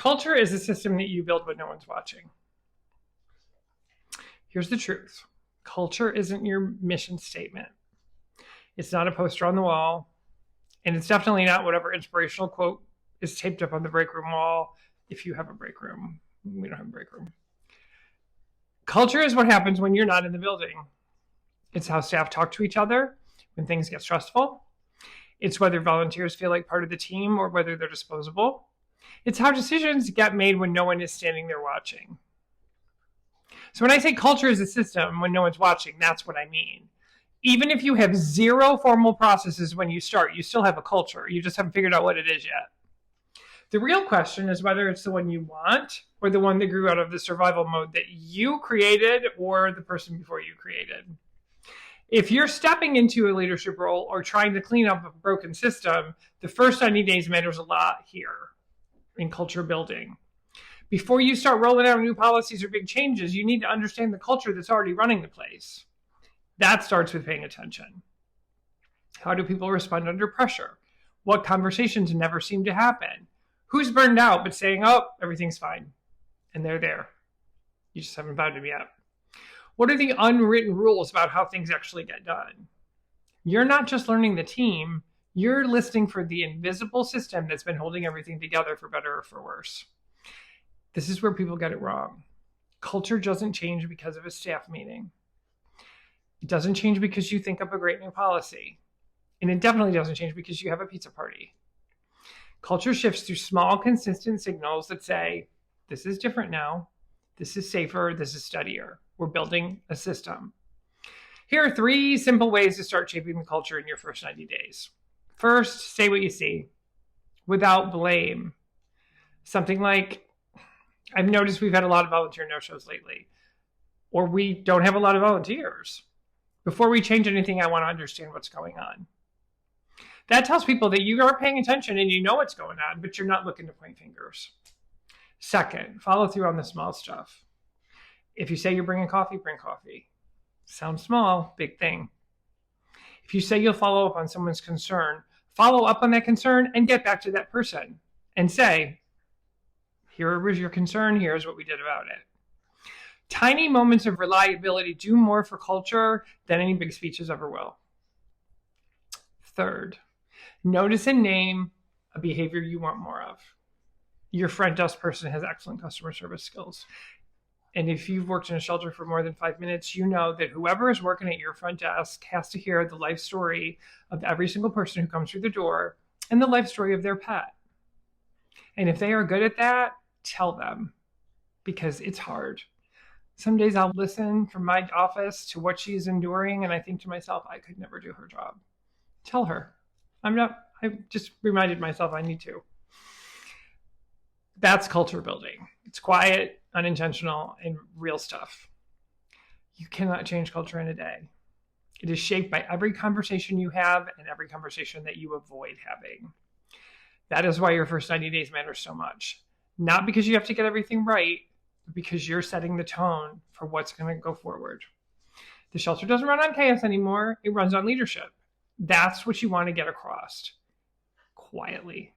Culture is a system that you build when no one's watching. Here's the truth. Culture isn't your mission statement. It's not a poster on the wall. And it's definitely not whatever inspirational quote is taped up on the break room wall if you have a break room. We don't have a break room. Culture is what happens when you're not in the building. It's how staff talk to each other when things get stressful. It's whether volunteers feel like part of the team or whether they're disposable. It's how decisions get made when no one is standing there watching. So when I say culture is a system when no one's watching, that's what I mean. Even if you have zero formal processes when you start, you still have a culture. You just haven't figured out what it is yet. The real question is whether it's the one you want or the one that grew out of the survival mode that you created or the person before you created. If you're stepping into a leadership role or trying to clean up a broken system, the first 90 days matters a lot here in culture building. Before you start rolling out new policies or big changes, you need to understand the culture that's already running the place. That starts with paying attention. How do people respond under pressure? What conversations never seem to happen? Who's burned out but saying, oh, everything's fine, and they're there. You just haven't found them yet. What are the unwritten rules about how things actually get done? You're not just learning the team, you're listening for the invisible system that's been holding everything together for better or for worse. This is where people get it wrong. Culture doesn't change because of a staff meeting. It doesn't change because you think up a great new policy. And it definitely doesn't change because you have a pizza party. Culture shifts through small, consistent signals that say, this is different now. This is safer. This is steadier. We're building a system. Here are 3 simple ways to start shaping the culture in your first 90 days. First, say what you see without blame. Something like, I've noticed we've had a lot of volunteer no-shows lately, or we don't have a lot of volunteers. Before we change anything, I want to understand what's going on. That tells people that you are paying attention and you know what's going on, but you're not looking to point fingers. Second, follow through on the small stuff. If you say you're bringing coffee, bring coffee. Sounds small, big thing. If you say you'll follow up on someone's concern, follow up on that concern and get back to that person and say, here was your concern, here's what we did about it. Tiny moments of reliability do more for culture than any big speeches ever will. Third, notice and name a behavior you want more of. Your front desk person has excellent customer service skills. And if you've worked in a shelter for more than 5 minutes, you know that whoever is working at your front desk has to hear the life story of every single person who comes through the door and the life story of their pet. And if they are good at that, tell them, because it's hard. Some days I'll listen from my office to what she's enduring, and I think to myself, I could never do her job. Tell her. I just reminded myself I need to. That's culture building. It's quiet, unintentional, and real stuff. You cannot change culture in a day. It is shaped by every conversation you have and every conversation that you avoid having. That is why your first 90 days matters so much. Not because you have to get everything right, but because you're setting the tone for what's going to go forward. The shelter doesn't run on chaos anymore. It runs on leadership. That's what you want to get across quietly.